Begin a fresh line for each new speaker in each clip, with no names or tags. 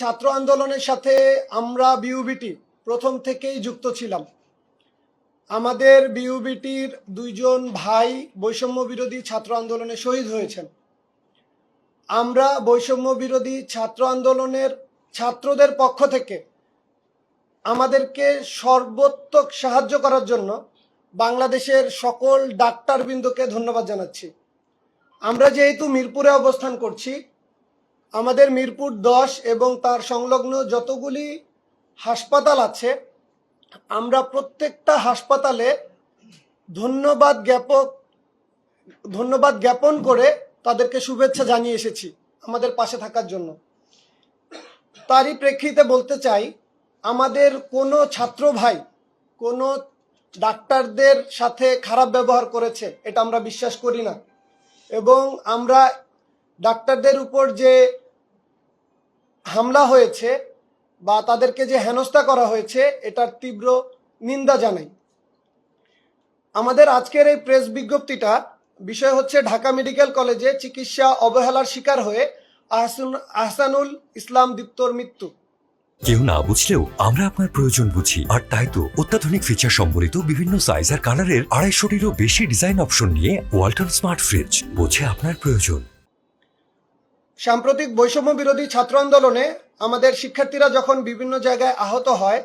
ছাত্র আন্দোলনের সাথে আমরা বিউবিটি প্রথম থেকেই যুক্ত ছিলাম। আমাদের বিউবিটির দুইজন ভাই বৈষম্য বিরোধী ছাত্র আন্দোলনে শহীদ হয়েছেন। আমরা বৈষম্য বিরোধী ছাত্র আন্দোলনের ছাত্রদের পক্ষ থেকে আমাদেরকে সর্বোত্তক সাহায্য করার জন্য বাংলাদেশের সকল ডাক্তারবৃন্দকে ধন্যবাদ জানাচ্ছি। আমরা যেহেতু মিরপুরে অবস্থান করছি, আমাদের মিরপুর 10 এবং তার সংলগ্ন যতগুলি হাসপাতাল আছে, আমরা প্রত্যেকটা হাসপাতালে ধন্যবাদ জ্ঞাপন করে তাদেরকে শুভেচ্ছা জানিয়ে এসেছি আমাদের পাশে থাকার জন্য। তারই প্রেক্ষিতে বলতে চাই, আমাদের কোনো ছাত্র ভাই কোনো ডাক্তারদের সাথে খারাপ ব্যবহার করেছে এটা আমরা বিশ্বাস করি না, এবং আমরা ডাক্তারদের উপর যে হামলা হয়েছে বা তাদেরকে যে হেনস্থা করা হয়েছে এটার তীব্র নিন্দা জানাই। আমাদের আজকের এই প্রেস বিজ্ঞপ্তিটা বিষয় হচ্ছে ঢাকা মেডিকেল কলেজে চিকিৎসা অবহেলার শিকার হয়ে আহসানুল ইসলাম দীপ্তর মৃত্যু।
কেউ না বুঝলেও আমরা আপনার প্রয়োজন বুঝি, আর তাই তো অত্যাধুনিক ফিচার সম্বলিত বিভিন্ন সাইজ আর কালারের 250-টিরও বেশি ডিজাইন অপশন নিয়ে ওয়ালটন স্মার্ট ফ্রিজ বোঝে আপনার প্রয়োজন।
সাম্প্রতিক বৈষম্য বিরোধী ছাত্র আন্দোলনে আমাদের শিক্ষার্থীরা যখন বিভিন্ন জায়গায় আহত হয়,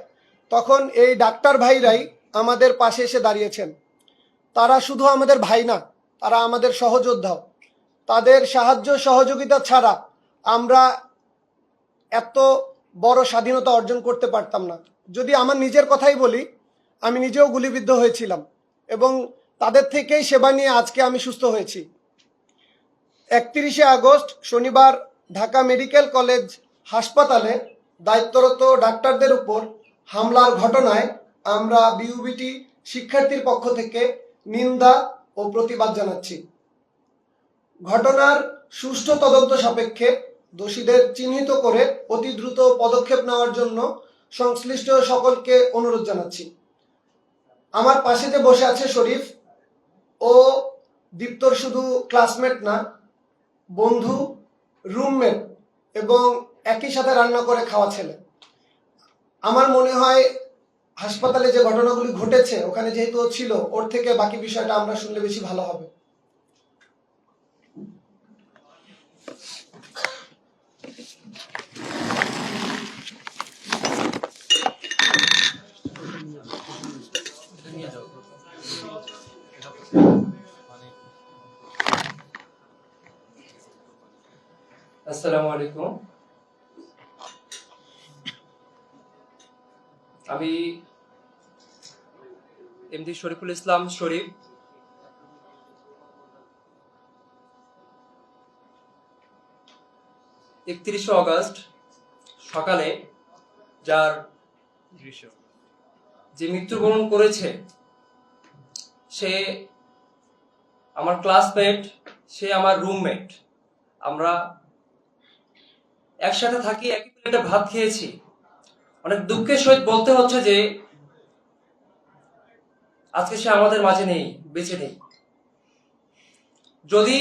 তখন এই ডাক্তার ভাইরাই আমাদের পাশে এসে দাঁড়িয়েছেন। তারা শুধু আমাদের ভাই না, তারা আমাদের সহযোদ্ধাও। তাদের সাহায্য সহযোগিতা ছাড়া আমরা এত বড় স্বাধীনতা অর্জন করতে পারতাম না। যদি আমার নিজের কথাই বলি, আমি নিজেও গুলিবিদ্ধ হয়েছিলাম এবং তাদের থেকেই সেবা নিয়ে আজকে আমি সুস্থ হয়েছি। 31শে আগস্ট শনিবার ঢাকা মেডিকেল কলেজ হাসপাতালে দায়িত্বরত ডাক্তারদের উপর হামলার ঘটনায় আমরা বিউবিটি শিক্ষার্থীর পক্ষ থেকে নিন্দা ও প্রতিবাদ জানাচ্ছি। ঘটনার সুষ্ঠু তদন্ত সাপেক্ষে দোষীদের চিহ্নিত করে অতি দ্রুত পদক্ষেপ নেওয়ার জন্য সংশ্লিষ্ট সকলকে অনুরোধ জানাচ্ছি। আমার পাশে যে বসে আছে শরীফ, ও দীপ্তর শুধু ক্লাসমেট না, বন্ধু, রুমমেট এবং একই সাথে রান্না করে খাওয়া ছেলে। আমার মনে হয় হাসপাতালে যে ঘটনাগুলি ঘটেছে ওখানে যেহেতু ও ছিল, ওর থেকে বাকি বিষয়টা আমরা শুনলে বেশি ভালো হবে।
আসসালামু আলাইকুম। আমি এমডি শরীফুল ইসলাম শরীফ, 31শে অগস্ট সকালে যার যে মৃত্যুবরণ করেছে সে আমার ক্লাসমেট, সে আমার রুমমেট। আমরা একসাথে থাকি, একই প্লেটে ভাত খেয়েছি। অনেক দুঃখের সহিত বলতে হচ্ছে যে আজকে সে আমাদের মাঝে নেই, বেঁচে নেই। যদি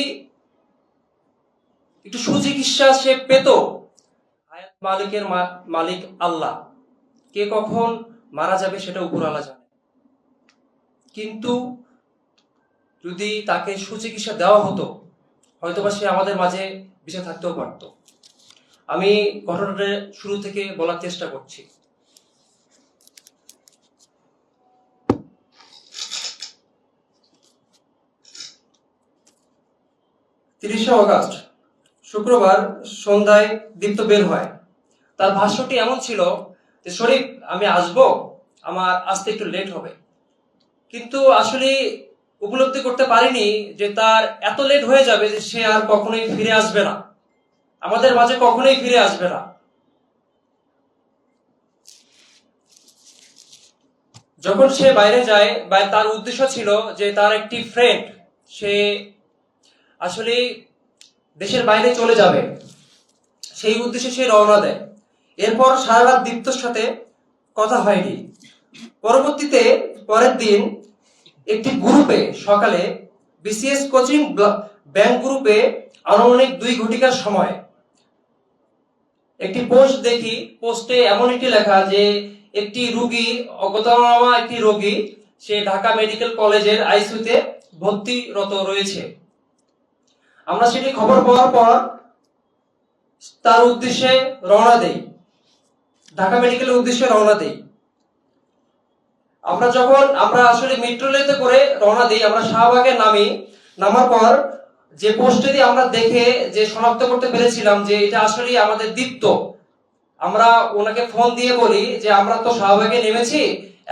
একটু সুচিকিৎসা সে পেত, হায়াত মালিকের মালিক আল্লাহ, কে কখন মারা যাবে সেটা উপরওয়ালা জানে। কিন্তু যদি তাকে সুচিকিৎসা দেওয়া হতো, হয়তোবা সে আমাদের মাঝে বেঁচে থাকতেও পারত। আমি ঘটনাটা শুরু থেকে বলার চেষ্টা করছি। 30শে অগস্ট শুক্রবার সন্ধ্যায় দীপ্ত বের হয়। তার ভাষ্যটি এমন ছিল যে, শরীফ আমি আসবো, আমার আসতে একটু লেট হবে। কিন্তু আসলে উপলব্ধি করতে পারিনি যে তার এত লেট হয়ে যাবে যে সে আর কখনোই ফিরে আসবে না, আমাদের মাঝে কখনোই ফিরে আসবে না। যখন সে বাইরে যায়, তার উদ্দেশ্য ছিল যে তার একটি ফ্রেন্ড সে আসলে দেশের বাইরে চলে যাবে, সেই উদ্দেশ্যে সে রওনা দেয়। এরপর সারা রাত দীপ্তর সাথে কথা হয়নি। পরবর্তীতে পরের দিন একটি গ্রুপে সকালে বিসিএস কোচিং ব্যাংক গ্রুপে আনুমানিক 2 ঘটিকার সময় একটি পোস্ট দেখি, পোস্টে এমন একটি লেখা যে একটি রোগী, অজ্ঞাতনামা একটি রোগী, সে ঢাকা মেডিকেল কলেজের আইসিইউতে ভর্তিরত রয়েছে। আমরা সেটি খবর পাওয়ার পর তার উদ্দেশ্যে রওনা দেই, ঢাকা মেডিকেলের উদ্দেশ্যে রওনা দেই। আমরা আসলে মেট্রো রেলে করে রওনা দিই, আমরা শাহবাগে নামি। নামার পর যে পোস্টটি আমরা দেখে যে শনাক্ত করতে পেরেছিলাম যে এটা আসলে আমাদের দীপ্ত, আমরা ওনাকে ফোন দিয়ে বলি যে আমরা তো শাহবাগে নেমেছি,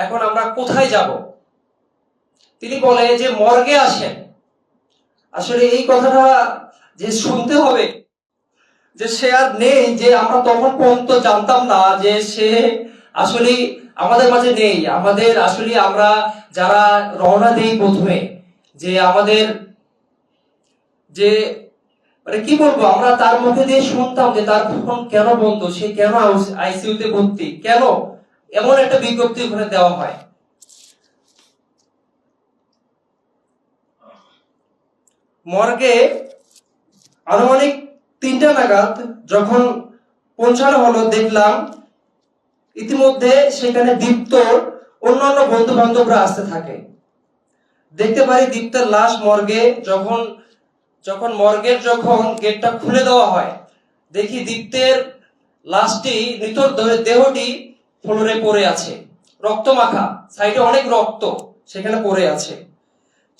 এখন আমরা কোথায় যাব? তিনি বলে যে মর্গে আসেন। আসলে এই কথাটা যে শুনতে হবে যে সে আর নেই, যে আমরা তখন পর্যন্ত জানতাম না যে সে আসলে আমাদের মাঝে নেই। আমাদের আসলে আমরা যারা রওনা দেই প্রথমে, যে আমাদের যে মানে কি বলবো, আমরা তার মুখে দিয়ে শুনতাম যে তার ফোন কেন বন্ধ, সে কেন আইসিইউতে ভর্তি, কেন এমন একটা বিজ্ঞপ্তি ওখানে দেওয়া হয়। মর্গে আনুমানিক 3টা নাগাদ যখন পৌঁছানো হলো, দেখলাম ইতিমধ্যে সেখানে দীপ্তর অন্যান্য বন্ধু বান্ধবরা আসতে থাকে। দেখতে পারি দীপ্তের লাশ মর্গে যখন মর্গের গেটটা খুলে দেওয়া হয়, দেখি দীপ্তের লাশটি, মৃতর দেহটি ফ্লোরে পড়ে আছে, রক্ত মাখা, সাইডে অনেক রক্ত সেখানে পড়ে আছে।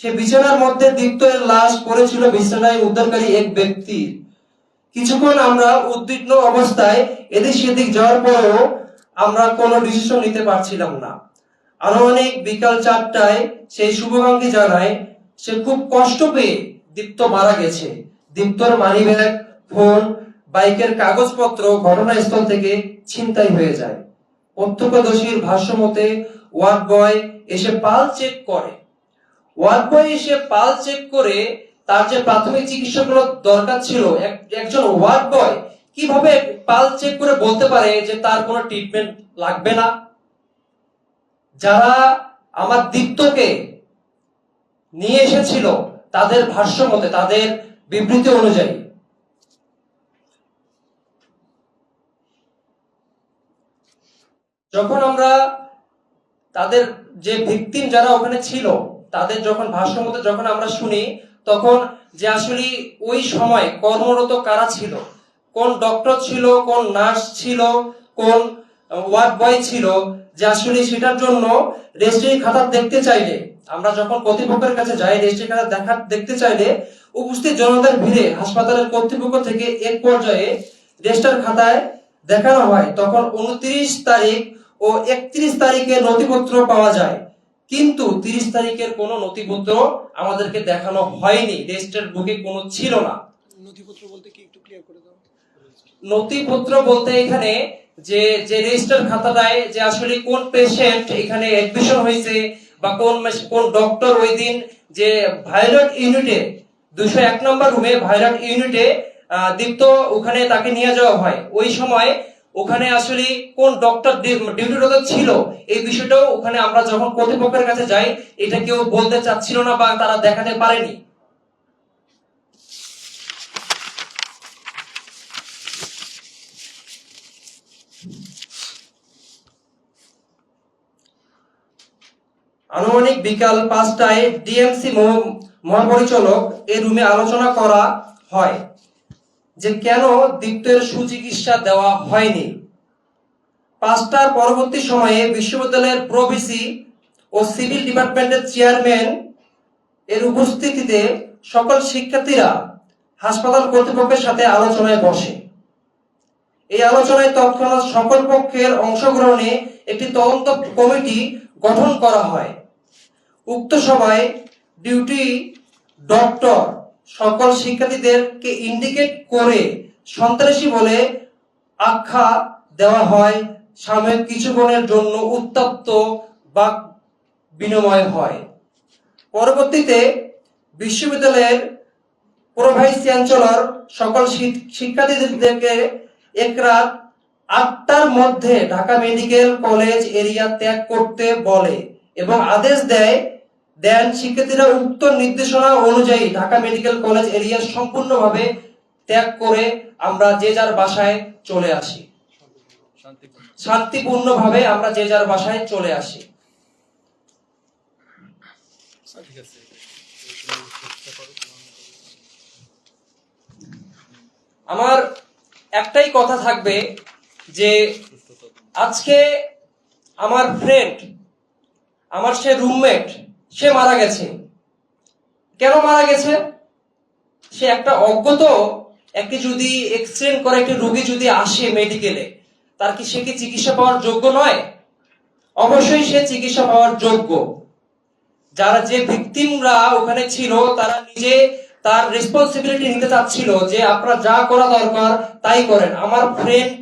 সে বিছানার মধ্যে দীপ্তের লাশ পড়েছিল, বিছানায় উদ্ধারকারী এক ব্যক্তির। কিছুক্ষণ আমরা উদ্বিগ্ন অবস্থায় এদিক সেদিক যাওয়ার পরেও আমরা কোনো ডিসিশন নিতে পারছিলাম না। আনুমানিক বিকাল 4টায় সেই শুভাকাঙ্ক্ষী জানায় সে খুব কষ্ট পেয়ে দীপ্ত মারা গেছে। দীপ্তর মানিব্যাগ, ফোন, বাইকের কাগজপত্র ঘটনাস্থল থেকে ছিনতাই হয়ে যায়। প্রত্যক্ষদর্শীর ভাষ্য মতে ওয়ার্ড বয় এসে পাল চেক করে। তার যে প্রাথমিক চিকিৎসাগুলো দরকার ছিল, একজন ওয়ার্ড বয় কিভাবে পাল চেক করে বলতে পারে যে তার কোনো ট্রিটমেন্ট লাগবে না? যারা আমার দীপ্তকে নিয়ে এসেছিল তাদের ভাষ্য মতে, তাদের বিবৃতি অনুযায়ী, যখন আমরা তাদের যে ভিকটিম যারা ওখানে ছিল তাদের যখন ভাষ্য মতে যখন আমরা শুনি, তখন যে আসলে ওই সময় কর্মরত কারা ছিল, কোন ডক্টর ছিল, কোন নার্স ছিল, কোন ওয়ার্ড বয় ছিল, যে আসলে সেটার জন্য রেজিস্ট্রি খাতা দেখতে চাইলে, আমরা যখন কর্তৃপক্ষের কাছে যাই রেজিস্ট্রি খাতা দেখতে চাইলে উপস্থিত জনতার ভিড়ে হাসপাতালের কর্তৃপক্ষ থেকে এক পর্যায়ে রেজিস্টার খাতায় দেখানো হয়, তখন 29 তারিখ ও 31 তারিখে নথিপত্র পাওয়া যায়, কিন্তু 30 তারিখের কোনো নথিপত্র আমাদেরকে দেখানো হয়নি, রেজিস্টার বুকে কোনো ছিল না।
নথিপত্র বলতে কি একটু ক্লিয়ার করে দাও?
নথিপত্র বলতে এখানে যে রেজিস্টার খাতাটায় যে আসলে কোন পেশেন্ট এখানে অ্যাডমিশন হয়েছে, বা কোন ডক্টর ওই দিন যে ভায়োলেট ইউনিটে 201 নম্বর রুমে ভায়োলেট ইউনিটে দীপ্ত ওখানে তাকে নিয়ে যাওয়া হয়, ওই সময় ওখানে আসলে কোন ডক্টর ডিউটিরত ছিল, এই বিষয়টাও ওখানে আমরা যখন কর্তৃপক্ষের কাছে যাই এটা কেউ বলতে চাচ্ছিল না বা তারা দেখাতে পারেনি। আনুমানিক বিকাল 5টায় ডিএমসি মহাপরিচালক এই রুমে আলোচনা করা হয় যে কেন দীপ্তের সুচিকিৎসা দেওয়া হয়নি। 5টার পরবর্তী সময়ে বিশ্ববিদ্যালয়ের প্রভিসি ও সিভিল ডিপার্টমেন্টের চেয়ারম্যান এর উপস্থিতিতে সকল শিক্ষার্থীরা হাসপাতাল কর্তৃপক্ষের সাথে আলোচনায় বসে। এই আলোচনায় তৎক্ষণাৎ সকল পক্ষের অংশগ্রহণে একটি তদন্ত কমিটি গঠন করা হয়। উক্ত সভায় ডিউটি ডক্টর সকল শিক্ষার্থীদেরকে ইন্ডিকেট করে সন্ত্রাসী বলে আখ্যা দেওয়া হয়। সাময়িক কিছুক্ষণের জন্য উত্তপ্ত বাক বিনিময় হয়। পরবর্তীতে বিশ্ববিদ্যালয়ের প্রোভাইস চ্যান্সেলর সকল শিক্ষার্থীদেরকে এক রাত 8টার মধ্যে ঢাকা মেডিকেল কলেজ এরিয়া ত্যাগ করতে বলে এবং আদেশ দেন শিক্ষার্থীরা উক্ত নির্দেশনা অনুযায়ী ঢাকা মেডিকেল কলেজ এরিয়া সম্পূর্ণভাবে ত্যাগ করে আমরা যে যার বাসায় চলে আসি, শান্তিপূর্ণভাবে আমরা যে যার বাসায় চলে আসি। আমার একটাই কথা থাকবে যে আজকে আমার ফ্রেন্ড, আমার সে রুমমেট, সে মারা গেছে। কেন মারা গেছে? সে একটা অজ্ঞত একটি যদি এক্সিডেন্ট করে একটি রোগী যদি আসে মেডিকেলে, তার কি সে কি চিকিৎসা পাওয়ার যোগ্য নয়? অবশ্যই সে চিকিৎসা পাওয়ার যোগ্য। যারা যে ভিকটিমরা ওখানে ছিল তারা নিজে তার রেসপন্সিবিলিটি নিতে চাচ্ছিল যে আপনারা যা করা দরকার তাই করেন। আমার ফ্রেন্ড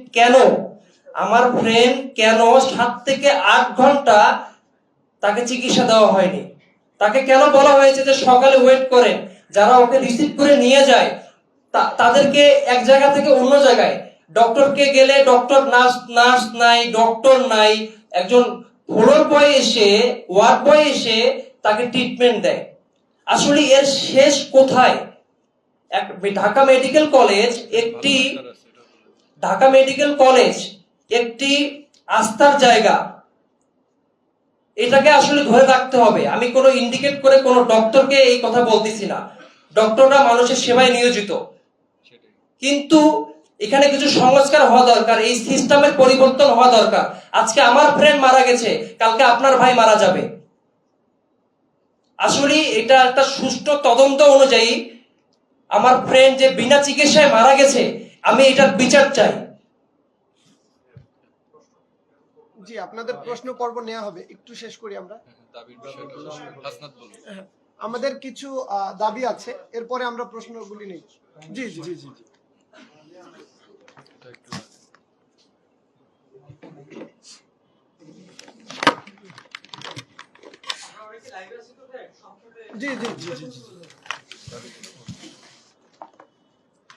কেন 7 থেকে 8 ঘন্টা তাকে চিকিৎসা দেওয়া হয়নি? তাকে কেন বলা হয়েছে যে সকালে ওয়েট করেন? যারা ওকে রিসিভ করে নিয়ে যায় তাদেরকে এক জায়গা থেকে অন্য জায়গায়, ডক্টরকে গেলে ডক্টর নার্স নাই, ডক্টর নাই, একজন ফ্লোর বয় এসে, ওয়ার্ড বয় এসে তাকে ট্রিটমেন্ট দেয়। আসলে এর শেষ কোথায়? ঢাকা মেডিকেল কলেজ একটি আস্থার জায়গা, এটাকে আসলে ধরে রাখতে হবে। আমি কোনো ইন্ডিকেট করে কোনো ডক্টরকে এই কথা বলতেছি না, ডক্টররা মানুষের সেবায় নিয়োজিত, কিন্তু এখানে কিছু সংস্কার হওয়া দরকার, এই সিস্টেমের পরিবর্তন হওয়া দরকার। আজকে আমার ফ্রেন্ড মারা গেছে, কালকে আপনার ভাই মারা যাবে। আসলে এটা একটা সুষ্ঠু তদন্ত অনুযায়ী আমার ফ্রেন্ড যে বিনা চিকিৎসায় মারা গেছে, আমি এটার বিচার চাই।
জি, আপনাদের প্রশ্ন পর্ব নেওয়া হবে, একটু শেষ করি আমরা। আমাদের কিছু দাবি আছে, এরপরে আমরা প্রশ্নগুলি নেই। জি জি জি জি জি জি জি জি জি।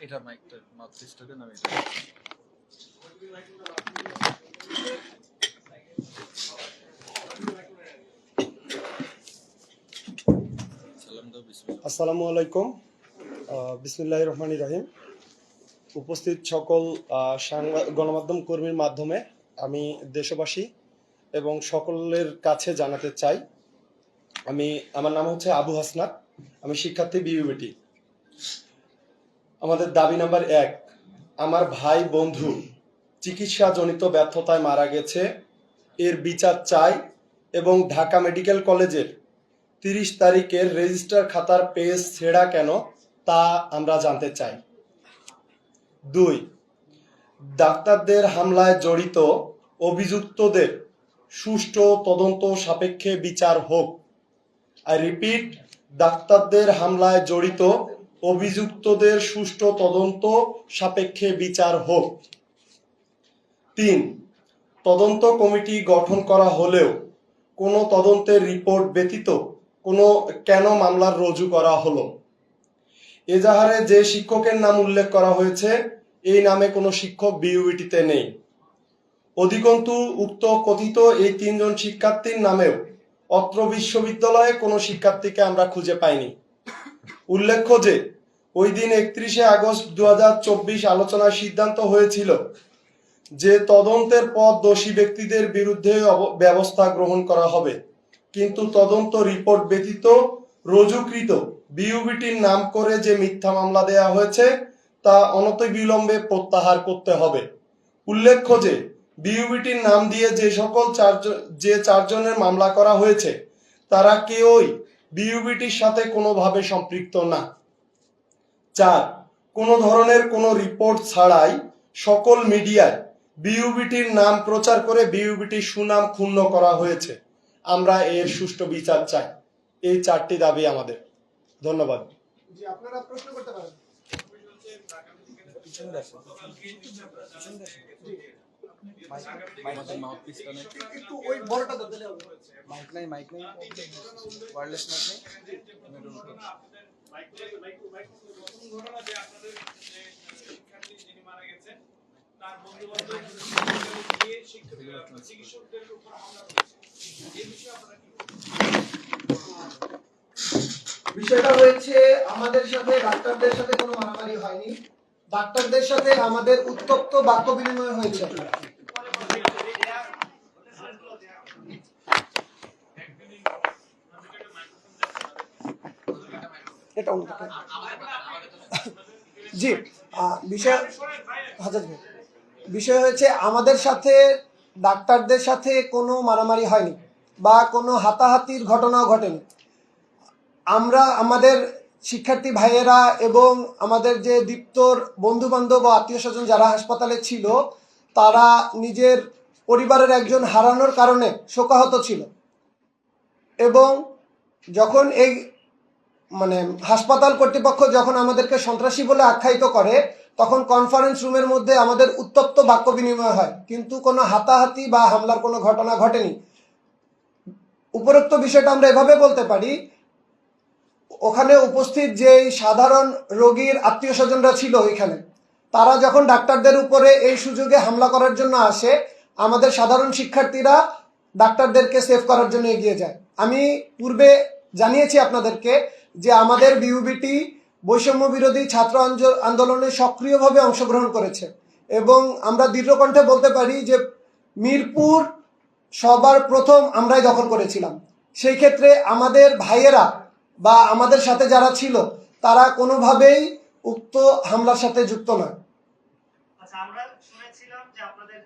এটা মাইকটা মাউথপিসটা দেন, আমি এটা সালাম দাও। বিসমিল্লাহ।
আসসালামু আলাইকুম, বিসমিল্লাহির রহমানির রহিম। উপস্থিত সকল গণমাধ্যম কর্মীর মাধ্যমে আমি দেশবাসী এবং সকলের কাছে জানাতে চাই, আমার নাম হচ্ছে আবু হাসনাত, আমি শিক্ষার্থী বিইউবিটি। আমাদের দাবি নাম্বার 1, আমার ভাই বন্ধু চিকিৎসাজনিত ব্যর্থতায় মারা গেছে, এর বিচার চাই এবং ঢাকা মেডিকেল কলেজের 30 তারিখের রেজিস্টার খাতার পেজ ছেঁড়া কেন তা আমরা জানতে চাই। 2, ডাক্তারদের হামলায় জড়িত অভিযুক্তদের সুষ্ঠু তদন্ত সাপেক্ষে বিচার হোক। আই রিপিট, ডাক্তারদের হামলায় জড়িত অভিযুক্তদের সুষ্ঠু তদন্ত সাপেক্ষে বিচার হোক। 3, তদন্ত কমিটি গঠন করা হলেও কোনো তদন্তের রিপোর্ট ব্যতীত কেন মামলার রুজু করা হলো? এজাহারে যে শিক্ষকের নাম উল্লেখ করা হয়েছে, এই নামে কোনো শিক্ষক বিইউবিটিতে নেই। অধিকন্তু উক্ত কথিত এই 3 জন শিক্ষার্থীর নামেও অত্র বিশ্ববিদ্যালয়ে কোনো শিক্ষার্থীকে আমরা খুঁজে পাইনি। উল্লেখ্য যে ওই দিন 31শে আগস্ট 2024 আলোচনায় সিদ্ধান্ত হয়েছিল যে তদন্তের পর দোষী ব্যক্তিদের বিরুদ্ধে ব্যবস্থা গ্রহণ করা হবে, কিন্তু তদন্ত রিপোর্ট ব্যতীত রুজুকৃত বিইউবিটির নাম করে যে মিথ্যা মামলা দেয়া হয়েছে তা অনতিবিলম্বে প্রত্যাহার করতে হবে। উল্লেখ্য যে বিইউবিটির নাম দিয়ে যে 4 জনের মামলা করা হয়েছে তারা কেউই বিইউবিটির সাথে কোনোভাবে সম্পৃক্ত না। 4, কোনো ধরনের কোনো রিপোর্ট ছাড়াই সকল মিডিয়ায় বিইউবিটির নাম প্রচার করে বিইউবিটির সুনাম ক্ষুণ্ণ করা হয়েছে। আমরা এর সুষ্ঠু বিচার চাই। এই 4টি দাবি আমাদের। ধন্যবাদ।
জি, আপনারা প্রশ্ন করতে পারেন।
মাউথপিসটা নেই,
একটু ওই বড়টা দিলে হবে।
মাইক নাই, ওয়্যারলেস মাইক নেই।
বিষয়টা হয়েছে আমাদের সাথে ডাক্তারদের সাথে কোনো মারামারি হয়নি। ডাক্তারদের সাথে আমাদের উত্তপ্ত বাক্য বিনিময় হয়েছে। এটা অন্যদিকে। জি, বিষয় বিষয় হয়েছে আমাদের সাথে ডাক্তারদের সাথে কোনো মারামারি হয়নি বা কোনো হাতাহাতির ঘটনাও ঘটেনি। আমরা আমাদের শিক্ষার্থী ভাইয়েরা এবং আমাদের যে দীপ্তর বন্ধু বান্ধব ও আত্মীয় স্বজন যারা হাসপাতালে ছিল, তারা নিজের পরিবারের একজন হারানোর কারণে শোকাহত ছিল। এবং যখন এই হাসপাতাল কর্তৃপক্ষ যখন আমাদেরকে সন্ত্রাসী বলে আখ্যায়িত করে, তখন কনফারেন্স রুমের মধ্যে আমাদের উত্তপ্ত বাক্য বিনিময় হয়, কিন্তু কোনো হাতাহাতি বা হামলার কোনো ঘটনা ঘটেনি। উপরোক্ত বিষয়টা আমরা এভাবে বলতে পারি, ওখানে উপস্থিত যে সাধারণ রোগীর আত্মীয় স্বজনরা ছিল ওইখানে, তারা যখন ডাক্তারদের উপরে এই সুযোগে হামলা করার জন্য আসে, আমাদের সাধারণ শিক্ষার্থীরা ডাক্তারদেরকে সেভ করার জন্য এগিয়ে যায়। আমি পূর্বে জানিয়েছি আপনাদেরকে যে আমাদের বিউবিটি বৈষম্য বিরোধী ছাত্র আন্দোলনে সক্রিয়ভাবে অংশগ্রহণ করেছে এবং আমরা দৃঢ়কণ্ঠে বলতে পারি যে মিরপুর সবার প্রথম আমরাই দখল করেছিলাম। সেই ক্ষেত্রে আমাদের ভাইয়েরা বা আমাদের সাথে যারা ছিল তারা কোনোভাবেই উক্ত হামলার সাথে যুক্ত নয়।
আচ্ছা, আমরা শুনেছিলাম যে আপনাদের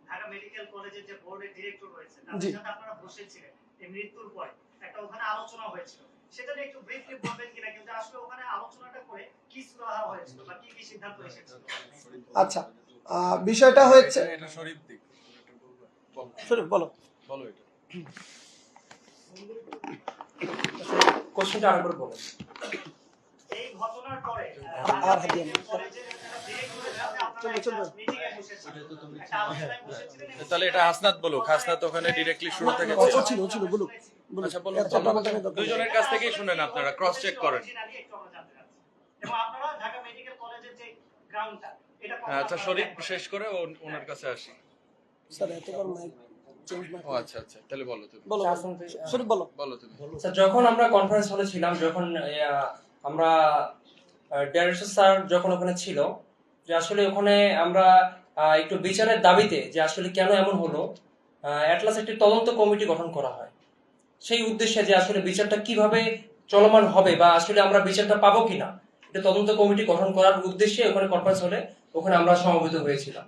ঢাকা মেডিকেল কলেজের যে বোর্ডের ডিরেক্টর রয়েছে তাদের সাথে আপনারা বসেছিলেন এই মৃত্যুর পরে, একটা ওখানে আলোচনা হয়েছিল, সেটা নিয়ে একটু ব্রিফলি বলবেন কিনা, কিন্তু আসলে ওখানে আলোচনাটা করে কি সুরাহা হয়েছিল বা কি কি সিদ্ধান্ত এসেছিল?
আচ্ছা, বিষয়টা হয়েছে,
এটা শরীফ দিক
শরীফ বলো
এটা
কোশ্চেনটা আরেকবার বলুন।
এই ঘটনার পরে
আর হাত দিয়ে না।
কলেজের ডিরেক্টরের সাথে আপনারা একটা মিটিং এ বসেছিলেন, একটা আলোচনায় বসেছিলেন।
তাহলে এটা হাসনাত বলুক, হাসনাত ওখানে ডিরেক্টলি শুরু থেকে
ও ছিল বলুক।
আচ্ছা বলুন, দুইজনের কাছ থেকেই শুনেন, আপনারা ক্রস চেক করেন।
একটু আমরা জানতে চাচ্ছি। এবং আপনারা ঢাকা মেডিকেল কলেজের যে গ্রাউন্ডটা, এটা
আচ্ছা শরীফ শেষ করে ওনার কাছে আসি।
স্যার এতবার মাইক চেঞ্জ না।
ও আচ্ছা আচ্ছা, তাহলে বলো তুমি
শরীফ বলো
তুমি।
স্যার, যখন আমরা কনফারেন্স হলে ছিলাম, যখন আমরা ডাইরেক্টর স্যার যখন ওখানে ছিল, যে আসলে ওখানে আমরা একটু বিচারের দাবিতে যে আসলে কেন এমন হলো, অ্যাটলাস একটি তদন্ত কমিটি গঠন করা হয় সেই উদ্দেশ্যে যে আসলে বিচারটা কিভাবে চলমান হবে বা আসলে আমরা বিচারটা পাবো কিনা, এটা তদন্ত কমিটি গঠন করার উদ্দেশ্যে ওখানে কনফারেন্স হলে ওখানে আমরা সমবেত হয়েছিলাম।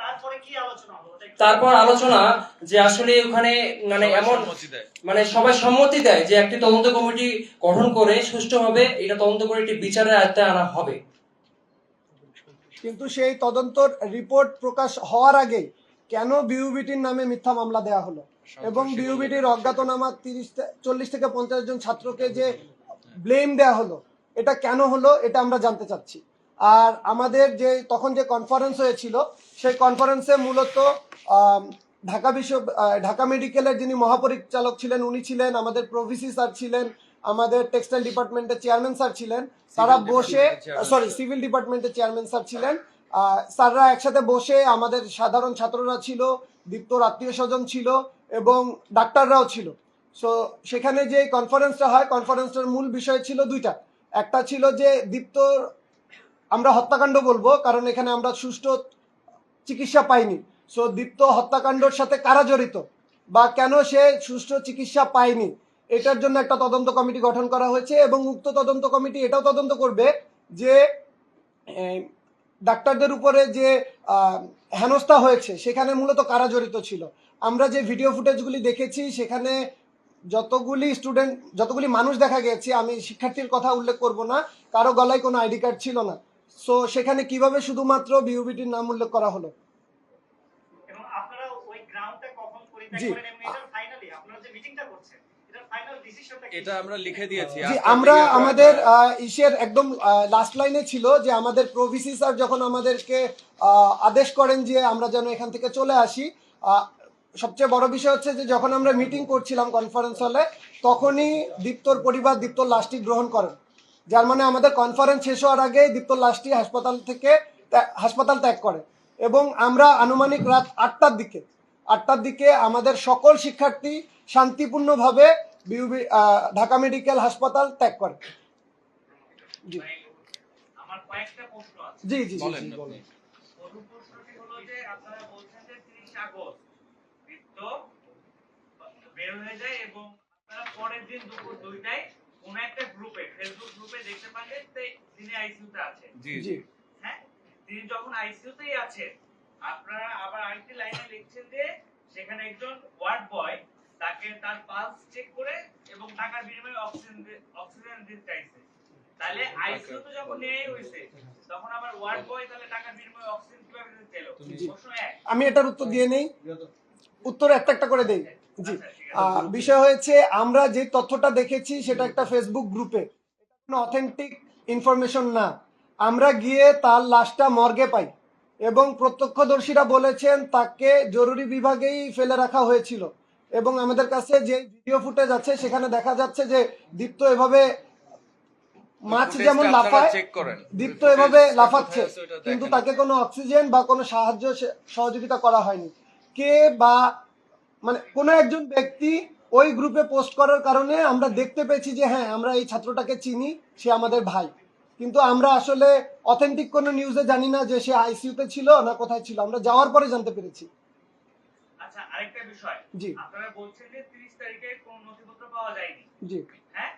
তারপরে কি আলোচনা হলো?
তারপর আলোচনা যে আসলে ওখানে এমন সবাই সম্মতি দেয় যে একটি তদন্ত কমিটি গঠন করে সুষ্ঠুভাবে এটা তদন্ত করে একটি বিচারের আয়ত্তায় আনা হবে।
কিন্তু সেই তদন্তর রিপোর্ট প্রকাশ হওয়ার আগে কেন বিউবিটির নামে মিথ্যা মামলা দেয়া হলো এবং বিউবিটির অজ্ঞাতনামা 40 থেকে 50 জন ছাত্রকে যে ব্লেম দেয়া হলো, এটা কেন হলো, এটা আমরা জানতে চাচ্ছি। আর আমাদের যে তখন যে কনফারেন্স হয়েছিল, সেই কনফারেন্সে মূলত ঢাকা মেডিকেলের যিনি মহাপরিচালক ছিলেন উনি ছিলেন, আমাদের প্রভিসি স্যার ছিলেন, আমাদের টেক্সটাইল ডিপার্টমেন্টের চেয়ারম্যান স্যার ছিলেন, তারা বসে সিভিল ডিপার্টমেন্টের চেয়ারম্যান স্যার ছিলেন, স্যাররা একসাথে বসে, আমাদের সাধারণ ছাত্ররা ছিল, দীপ্তর আত্মীয় স্বজন ছিল এবং ডাক্তাররাও ছিল। সো সেখানে যে কনফারেন্সটা হয়, কনফারেন্সটার মূল বিষয় ছিল দুইটা। একটা ছিল যে দীপ্তর আমরা হত্যাকাণ্ড বলবো, কারণ এখানে আমরা সুষ্ঠু চিকিৎসা পাইনি। সো দীপ্ত হত্যাকাণ্ডের সাথে কারা জড়িত বা কেন সে সুষ্ঠু চিকিৎসা পায়নি, এটার জন্য একটা তদন্ত কমিটি গঠন করা হয়েছে এবং উক্ত তদন্ত কমিটি এটাও তদন্ত করবে যে ডাক্তারদের উপরে যে হেনস্থা হয়েছে সেখানে মূলত কারা জড়িত ছিল। আমরা যে ভিডিও ফুটেজগুলি দেখেছি সেখানে যতগুলি মানুষ দেখা গেছে, আমি শিক্ষার্থীর কথা উল্লেখ করব না, কারো গলায় কোনো আইডি কার্ড ছিল না। সো সেখানে কিভাবে শুধুমাত্র বিউবিটির নাম উল্লেখ করা হলো?
এবং আপনারা ওই গ্রাউন্ডটা কখন পরিত্যাগ করেন এবং এটার ফাইনালি আপনারা যে মিটিংটা করছেন, এটার ফাইনাল ডিসিশনটা কি?
এটা আমরা লিখে দিয়েছি।
জি, আমরা আমাদের ইসের একদম লাস্ট লাইনে ছিল যে আমাদের প্রভিসি স্যার যখন আমাদেরকে আদেশ করেন যে আমরা যেন এখান থেকে চলে আসি, সবচেয়ে বড় বিষয় হচ্ছে যে যখন আমরা মিটিং করছিলাম কনফারেন্স হলে, তখনই দীপ্তর পরিবার দীপ্তর লাশটি গ্রহণ করেন, যার মানে আমাদের কনফারেন্স শেষ হওয়ার আগে দীপ্তর লাশটি হাসপাতাল ত্যাগ করে এবং আমরা আনুমানিক রাত 8টার দিকে আমাদের সকল শিক্ষার্থী শান্তিপূর্ণভাবে ঢাকা মেডিকেল হাসপাতাল ত্যাগ করে। জি।
কয়েকটা প্রশ্ন আছে।
জি জি জি,
বলেন
জি,
আপনি।
বলেন।
প্রথম প্রশ্নটি হলো যে আপনারা বলছেন যে 30 আগস্ট বৃত্ত বের হয়ে যায় এবং আপনারা পরের দিন দুপুর 2টায় কোন একটা গ্রুপে, ফেসবুক গ্রুপে দেখতে পান যে তিনি আইসিইউতে আছেন।
জি
জি
জি
হ্যাঁ, তিনি যখন আইসিইউতেই আছেন, আপনারা আবার আরেকটি লাইনে লিখছেন যে সেখানে একজন ওয়ার্ড বয় তাকে তার পালস চেক করে এবং টাকার বিনিময়ে অক্সিজেন দিতে চাইছে। তাহলে আইসিইউতে যখন নিয়ে হইছে তখন আবার ওয়ার্ড বয় তাহলে টাকার বিনিময়ে অক্সিজেন কিভাবে দিতে চাইলো? প্রশ্ন 1।
আমি এটার উত্তর দিয়ে নেই, উত্তর একটা একটা করে দেই। জি,
আচ্ছা, ঠিক আছে।
বিষয় হয়েছে আমরা যে তথ্যটা দেখেছি সেটা একটা ফেসবুক গ্রুপে, কোনো অথেন্টিক ইনফরমেশন না। আমরা গিয়ে তার লাশটা মর্গে পাই এবং প্রত্যক্ষদর্শীরা বলেছেন তাকে জরুরি বিভাগেই ফেলে রাখা হয়েছিল এবং আমাদের কাছে যে ভিডিও ফুটেজ আছে সেখানে দেখা যাচ্ছে যে দীপ্ত এভাবে মাছ
ফুটেজটা
যেমন
আপনারা
লাফায়,
চেক করেন।
দীপ্ত
ফুটেজটা
এভাবে
কোথায়
লাফাচ্ছে,
আছে ওটা
কিন্তু
দেখেন।
তাকে কোনো অক্সিজেন বা কোনো সাহায্য সহযোগিতা করা হয়নি। কে বা মানে কোনো একজন ব্যক্তি ওই গ্রুপে পোস্ট করার কারণে আমরা দেখতে পেয়েছি যে হ্যাঁ আমরা এই ছাত্রটাকে চিনি, সে আমাদের ভাই, কিন্তু আমরা আসলে অথেন্টিক কোনো নিউজে জানি না যে সে আইসিইউতে ছিল না কোথায় ছিল, আমরা যাওয়ার পরে জানতে পেরেছি।
আচ্ছা, আরেকটা বিষয়,
জি
আপনারা বলছেন যে 30 তারিখে কোনো নথিপত্র পাওয়া যায়নি।
জি
হ্যাঁ,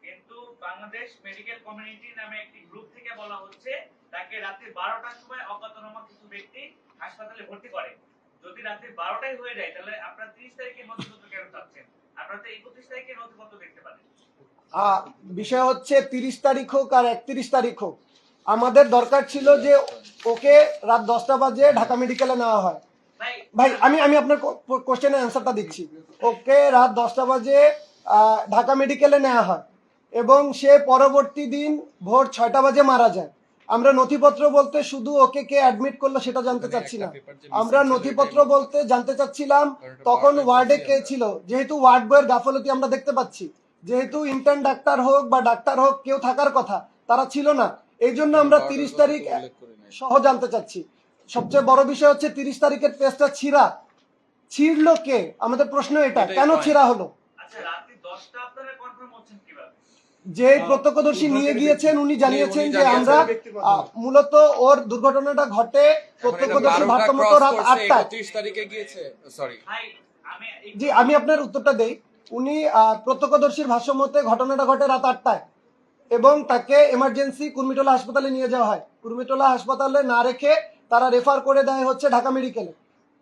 কিন্তু বাংলাদেশ মেডিকেল কমিউনিটি নামে একটি গ্রুপ থেকে বলা হচ্ছে তাকে রাত্রি 12টার সময় অজ্ঞাতনামা কিছু ব্যক্তি হাসপাতালে ভর্তি করে। যদি রাত্রি 12টাই হয়ে যায় তাহলে আপনারা 30 তারিখে নথিপত্র কেন চাচ্ছেন? আপনারা তো 31 তারিখে নথিপত্র দেখতে পারেন।
বিষয় হচ্ছে 30 তারিখ হোক আর 31 তারিখ হোক, আমাদের দরকার ছিল যে ওকে রাত 10টা বাজে ঢাকা মেডিকেলে নেওয়া হয়। ভাই আমি আপনার কোশ্চেনের অ্যান্সারটা দিচ্ছি। ওকে রাত 10টা বাজে ঢাকা মেডিকেলে নেওয়া হয় এবং সে পরবর্তী দিন ভোর 6টা বাজে মারা যায়। আমরা নথিপত্র বলতে শুধু ওকে কে অ্যাডমিট করলো সেটা জানতে চাচ্ছি না, আমরা নথিপত্র বলতে জানতে চাচ্ছিলাম তখন ওয়ার্ডে কে ছিল, যেহেতু ওয়ার্ড বয়ের গাফলতি আমরা দেখতে পাচ্ছি, যেহেতু ইন্টার্ন ডাক্তার হোক বা ডাক্তার হোক কেউ থাকার কথা তারা ছিল না, এই জন্য আমরা 30 তারিখ সহ জানতে চাচ্ছি। সবচেয়ে বড় বিষয় হচ্ছে 30 তারিখের পেজটা ছিঁড়লো কে, আমাদের প্রশ্ন এটা, কেন ছিঁড়া হলো?
আচ্ছা, রাত্রি 10টা আপনারা কনফার্ম হচ্ছেন কিভাবে?
যে প্রত্যক্ষদর্শী নিয়ে গিয়েছেন উনি জানিয়েছেন যে আমরা মূলত ওর দুর্ঘটনাটা ঘটে প্রত্যক্ষদর্শী ভারসাম্যত রাত 8টায়।
31 তারিখে গিয়েছে, সরি
ভাই আমি
জি আমি আপনার উত্তরটা দেই। উনি প্রত্যক্ষদর্শীর ভাষ্যমতে ঘটনাটা ঘটে রাত 8টায় এবং তাকে এমার্জেন্সি কুর্মিটোলা হাসপাতালে নিয়ে যাওয়া হয়। কুর্মিটোলা হাসপাতালে না রেখে তারা রেফার করে দেয় হচ্ছে ঢাকা মেডিকেলে।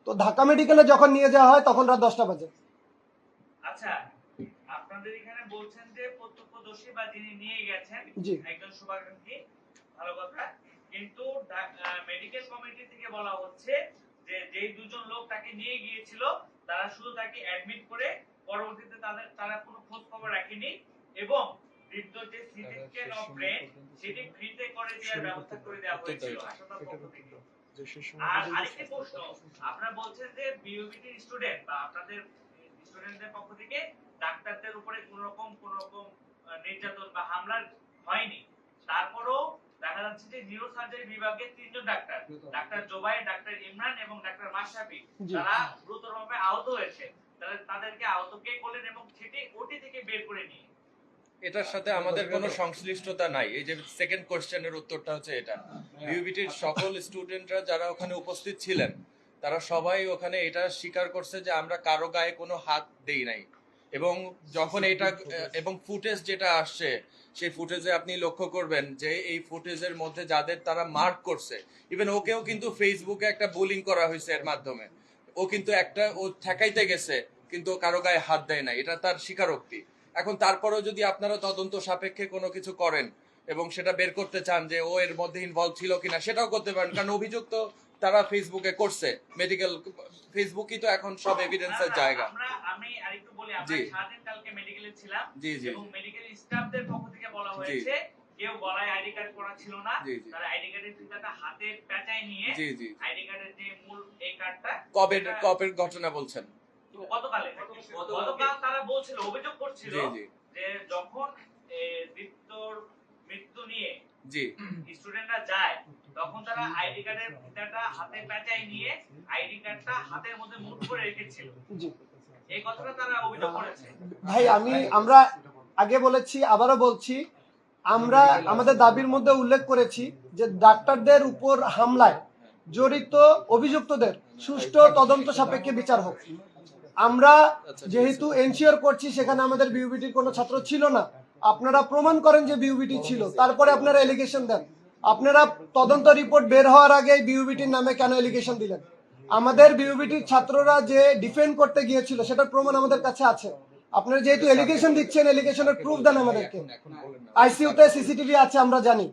তো ঢাকা মেডিকেলে যখন নিয়ে যাওয়া হয় তখন রাত 10টা বাজে।
আচ্ছা, আপনাদের এখানে বলছেন যে প্রত্যক্ষদর্শী বা যিনি নিয়ে গেছেন
জি।
একজন শুভাকাঙ্ক্ষী, ভালো কথা, কিন্তু মেডিকেল কমিটি থেকে বলা হচ্ছে যে যেই দুজন লোক তাকে নিয়ে গিয়েছিল তারা শুধু তাকে অ্যাডমিট করে পরবর্তীতে তারা কোনো খোঁজ খবর রাখেনি এবং বৃদ্ধ যে সিটি স্ক্যান অফ ব্রেন সেটি ফ্রিতে করে দেওয়ার ব্যবস্থা করে দেওয়া হয়েছিল হাসপাতাল পক্ষ থেকে। আর আরেকটি প্রশ্ন, আপনারা বলছেন যে বিওবিটি স্টুডেন্ট বা আপনাদের স্টুডেন্টদের পক্ষ থেকে ডাক্তারদের উপরে কোন রকম নির্যাতন বা হামলা হয়নি, তারপরও দেখা যাচ্ছে যে নিউরো সার্জারি বিভাগে 3 জন ডাক্তার, ডাক্তার জোবাই, ডাক্তার ইমরান এবং ডাক্তার মাশরাফি, তারা গুরুতরভাবে আহত হয়েছে। তাদেরকে আহত কে করলেন এবং সেটি ওটি থেকে বের করে নিয়ে?
এটার সাথে আমাদের কোনো সংশ্লিষ্টতা নাই। এই যে সেকেন্ড কোশ্চেনের উত্তরটা হচ্ছে এটা, বিউবিটির সকল স্টুডেন্টরা যারা ওখানে উপস্থিত ছিলেন তারা সবাই ওখানে এটা স্বীকার করছে যে আমরা কারো গায়ে কোনো হাত দেই নাই। এবং যখন এটা এবং ফুটেজ যেটা আসছে সেই ফুটেজে আপনি লক্ষ্য করবেন যে এই ফুটেজের মধ্যে যাদের তারা মার্ক করছে, ইভেন ওকেও কিন্তু ফেসবুকে একটা বুলিং করা হয়েছে এর মাধ্যমে। ও কিন্তু ও ঠেকাইতে গেছে কিন্তু কারো গায়ে হাত দেয় না, এটা তার স্বীকারোক্তি। এখন তারপরেও যদি আপনারা তদন্ত সাপেক্ষে কোনো কিছু করেন এবং সেটা বের করতে চান যে ও এর মধ্যে ইনভলভ ছিল কিনা, সেটাও করতে পারেন, কারণ অভিযোগ তো তারা ফেসবুকে করছে। মেডিকেল ফেসবুকই তো এখন সব এভিডেন্সের জায়গা।
আমি আরেকটু বলি, আমরা
জি।
সারাদিন কালকে মেডিকেলে ছিলাম
জি, জি।
এবং মেডিকেল স্টাফদের পক্ষ থেকে বলা হয়েছে কেউ গলায় আইডি কার্ড পরা ছিল না,
জি, জি।
তারা আইডি কার্ডের ফিতাটা হাতে পেঁচায় নিয়ে
জি, জি।
আইডি কার্ডের যে মূল এই কার্ডটা
কবের ঘটনা বলছেন?
গতকাল তারা বলছিল, অভিযোগ করছিল
জি, জি।
যে যখন দীপ্তর মৃত্যু নিয়ে
জি
স্টুডেন্টরা যায় তখন তারা আইডি কার্ডের ফিতাটা হাতে পেঁচায় নিয়ে আইডি কার্ডটা হাতের মধ্যে মুঠ করে রেখেছিল।
জি
এই কথাটা তারা অভিযোগ করেছে।
ভাই আমরা আগে বলেছি আবারও বলছি, আমরা আমাদের দাবির মধ্যে উল্লেখ করেছি যে ডাক্তারদের উপর হামলায় জড়িত অভিযুক্তদের সুষ্ঠু তদন্ত সাপেক্ষে বিচার হোক। আমরা যেহেতু এনশিওর করছি সেখানে আমাদের বিউবিটির কোনো ছাত্র ছিল না, আপনারা প্রমাণ করেন যে বিউবিটি ছিল, তারপরে আপনারা এলিগেশন দেন। আপনারা তদন্ত রিপোর্ট বের হওয়ার আগে বিউবিটির নামে কেন এলিগেশন দিলেন? আমাদের বিউবিটির ছাত্ররা যে ডিফেন্ড করতে গিয়েছিল সেটার প্রমাণ আমাদের কাছে আছে। আপনারা যেহেতু এলিগেশন দিচ্ছেন, এলিগেশনের প্রুফ দেন আমাদেরকে। আইসিইউতে সিসিটিভি আছে আমরা জানি,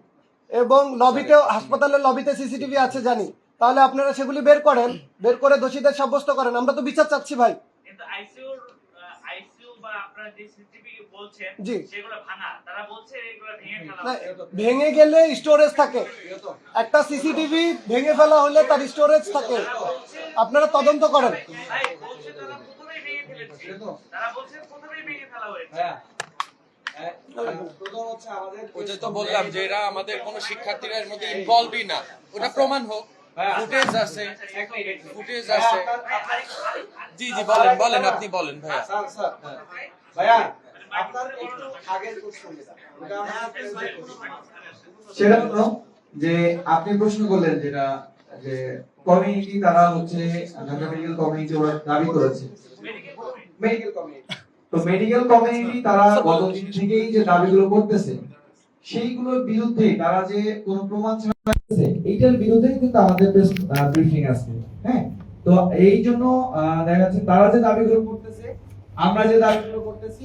এবং লবিতেও, হাসপাতালের লবিতে সিসিটিভি আছে জানি। তাহলে আপনারা সেগুলি বের করেন, বের করে দোষীদের সাব্যস্ত করেন। আমরা তো বিচার চাচ্ছি ভাই।
কিন্তু আইসিইউ বা আপনারা যে সিসিটিভি বলছেন
জি।
সেগুলো ভাঙা, তারা বলছে এগুলো ভেঙে ফেলা
না,
হয়েছে।
ভেঙে গেলে স্টোরেজ থাকে। একটা সিসিটিভি ভেঙে ফেলা হলে তার স্টোরেজ থাকে। আপনারা তদন্ত করেন।
ভাই বলছে তারা প্রথমেই ভেঙে ফেলেছে, তারা বলছে প্রথমেই ভেঙে ফেলা হয়েছে।
প্রথম হচ্ছে আমাদের
ওই যে তো বললাম যে এরা আমাদের কোনো শিক্ষার্থীরা এর মধ্যে ইনভলভই না, ওটা প্রমাণ হোক, ফুটেজ আছে, ফুটেজ আছে। জি জি বলেন বলেন, আপনি বলেন ভাইয়া।
স্যার ভাইয়া আপনার একটু আগের প্রশ্ন যেটা ওটা সেটা হলো যে আপনি প্রশ্ন করলেন যেটা যে কমিউনিটি তারা হচ্ছে ঢাকা মেডিকেল কমিউনিটি ওরা দাবি করেছে মেডিকেল কমিউনিটি, তো মেডিকেল কমিউনিটি তারা গত দিন থেকেই যে দাবিগুলো করতেছে সেইগুলোর বিরুদ্ধে তারা যে কোনো প্রমাণ ছাড়া করতেছে, এইটার বিরুদ্ধে কিন্তু আমাদের প্রেস ব্রিফিং আছে। হ্যাঁ, তো এই জন্য দেখা যাচ্ছে তারা যে দাবিগুলো করতেছে, আমরা যে দাবিগুলো করতেছি,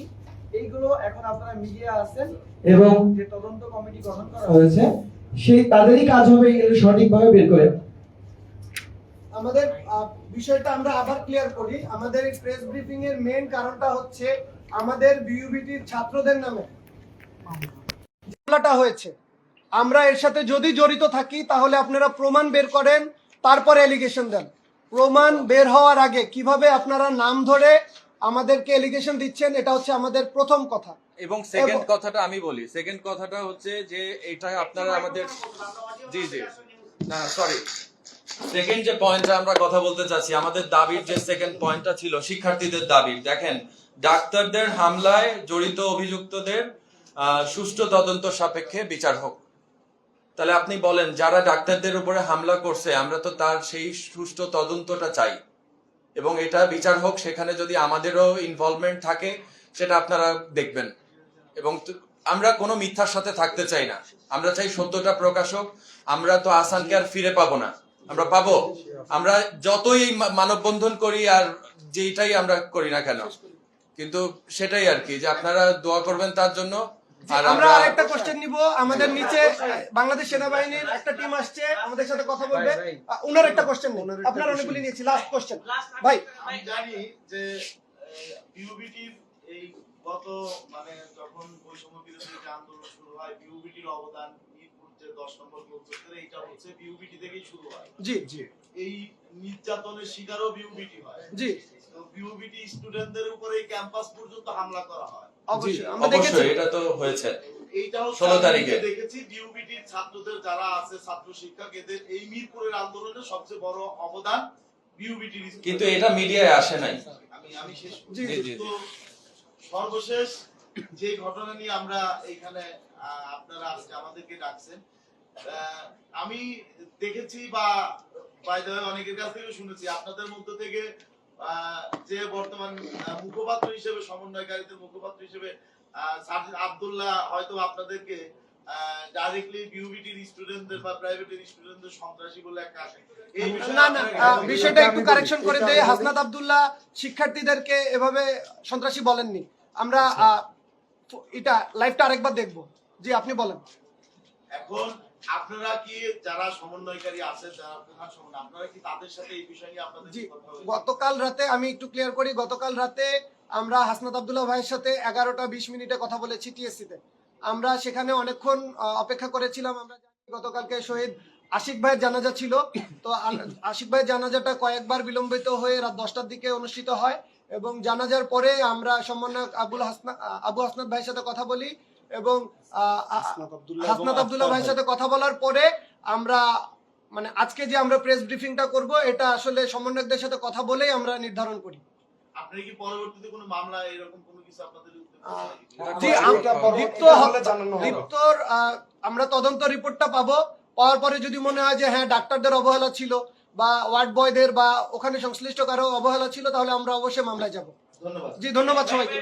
এইগুলো এখন আপনারা মিডিয়া আছেন এবং যে তদন্ত কমিটি গঠন করা হয়েছে সেই তাদেরই কাজ হবে এগুলো সঠিকভাবে বের করে।
আমাদের বিষয়টা আমরা আবার ক্লিয়ার করি। আমাদের এই প্রেস ব্রিফিং এর মেইন কারণটা হচ্ছে আমাদের বিইউবিটির ছাত্রদের নামে মামলাটা হয়েছে। আমরা এর সাথে যদি জড়িত থাকি তাহলে আপনারা প্রমাণ বের করেন, তারপরে এলিগেশন দেন। প্রমাণ বের হওয়ার আগে কিভাবে আপনারা নাম ধরে আমাদেরকে এলিগেশন দিচ্ছেন, এটা হচ্ছে আমাদের প্রথম কথা।
এবং সেকেন্ড কথাটা আমি বলি, সেকেন্ড কথাটা হচ্ছে যে এটা আপনারা আমাদের, জি জি না সরি, সেকেন্ড যে পয়েন্টটা আমরা কথা বলতে চাচ্ছি, আমাদের দাবির যে সেকেন্ড পয়েন্টটা ছিল শিক্ষার্থীদের দাবির, দেখেন ডাক্তারদের হামলায় জড়িত অভিযুক্তদের সুষ্ঠু তদন্ত সাপেক্ষে বিচার হোক। তাহলে আপনি বলেন যারা ডাক্তারদের উপরে হামলা করছে আমরা তো তার সেই সুষ্ঠু তদন্তটা চাই, এবং এটা বিচার হোক। সেখানে যদি আমাদেরও ইনভলভমেন্ট থাকে সেটা আপনারা দেখবেন। এবং আমরা কোনো মিথ্যার সাথে থাকতে চাই না, আমরা চাই সত্যটা প্রকাশ হোক। আমরা তো আসানকে আর ফিরে পাবো না, আমরা পাবো। আমরা যতই মানববন্ধন করি আর যেটাই আমরা করি না কেন, কিন্তু সেটাই আর কি, যে আপনারা দোয়া করবেন তার জন্য। আর
আমরা আরেকটা কোশ্চেন নিব। আমাদের নিচে বাংলাদেশ সেনাবাহিনীর একটা টিম আসছে, আমাদের সাথে কথা বলবে। ওনার একটা কোশ্চেন নেই, আপনার অনেকগুলি নিয়েছি। লাস্ট কোশ্চেন ভাই।
আমি জানি যে বিউবিটির এই গত মানে যখন বৈষম্য বিরোধী যে আন্দোলন শুরু হয়, বিউবিটির অবদান মিরপুর যে 10 নম্বর গোলচত্বরে, এইটা হচ্ছে বিউবিটি থেকেই শুরু হয়।
জি জি।
এই নির্যাতনের শিকারও বিউবিটি হয়।
জি।
তো বিউবিটি স্টুডেন্টদের উপরে এই ক্যাম্পাস পর্যন্ত হামলা করা হয়।
অবশ্যই আমরা দেখেছি,
অবশ্যই এটা তো হয়েছে।
এইটাও
16 তারিখে
দেখেছি বিউবিটির ছাত্রদের যারা আছে, ছাত্র শিক্ষক, এদের এই মিরপুরের আন্দোলনে সবচেয়ে বড় অবদান বিউবিটির।
কিন্তু এটা মিডিয়ায় আসে নাই।
আমি শেষ
জি জি।
তো সর্বশেষ যে ঘটনা নিয়ে আমরা এইখানে আপনারা আজকে আমাদেরকে ডাকছেন, আমি দেখেছি বা অনেকের কাছ থেকে শুনেছি আপনাদের মধ্য থেকে যে বর্তমান মুখপাত্র হিসেবে, সমন্বয়কারীদের মুখপাত্র হিসেবে সাজিদ আব্দুল্লাহ হয়তো আপনাদেরকে ডাইরেক্টলি বিউবিটির স্টুডেন্টদের বা প্রাইভেটের স্টুডেন্টদের সন্ত্রাসী বলে একটা এই
না না, বিষয়টা একটু কারেকশন করে দেই। হাসনাত আব্দুল্লাহ শিক্ষার্থীদেরকে এভাবে সন্ত্রাসী বলেননি। আমরা এটা লাইভটা আরেকবার দেখবো। জি আপনি বলেন।
এখন আপনারা কি যারা সমন্বয়কারী আছে, যারা প্রধান সমন্বয়, আপনারা কি তাদের সাথে এই বিষয় নিয়ে আপনাদের
জি,
কথা হয়েছে?
গতকাল রাতে আমি একটু ক্লিয়ার করি। গতকাল রাতে আমরা হাসনাত আব্দুল্লাহ ভাইয়ের সাথে 11টা 20 মিনিটে কথা বলেছি টিএসসি তে। আমরা সেখানে অনেকক্ষণ অপেক্ষা করেছিলাম। আমরা জানি গতকালকে শহীদ আশিক ভাইয়ের জানাজা ছিল, তো আশিক ভাইয়ের জানাজাটা কয়েকবার বিলম্বিত হয়ে রাত 10টার দিকে অনুষ্ঠিত হয়, এবং জানাজার পরে আমরা সমন্বয়ক আবু হাসনাত ভাইয়ের সাথে কথা বলি, এবং হাসনাত আব্দুল্লাহ ভাইয়ের সাথে কথা বলার পরে আমরা মানে আজকে যে আমরা প্রেস ব্রিফিংটা করব, এটা আসলে সমন্বয়কদের সাথে কথা বলেই আমরা নির্ধারণ করি।
আপনারা কি পরবর্তীতে কোনো মামলা এরকম কোনো কিছু আপনাদের
জি,
এটা পরবর্তীতে
লিপ্ত
হলে জানানো হবে।
লিপ্তর আমরা তদন্ত রিপোর্টটা পাবো, পাওয়ার পরে যদি মনে হয় যে হ্যাঁ ডাক্তারদের অবহেলা ছিল বা ওয়ার্ড বয়দের বা ওখানে সংশ্লিষ্ট কারো অবহেলা ছিল, তাহলে আমরা অবশ্যই মামলায় যাব।
ধন্যবাদ।
জি, ধন্যবাদ সবাইকে।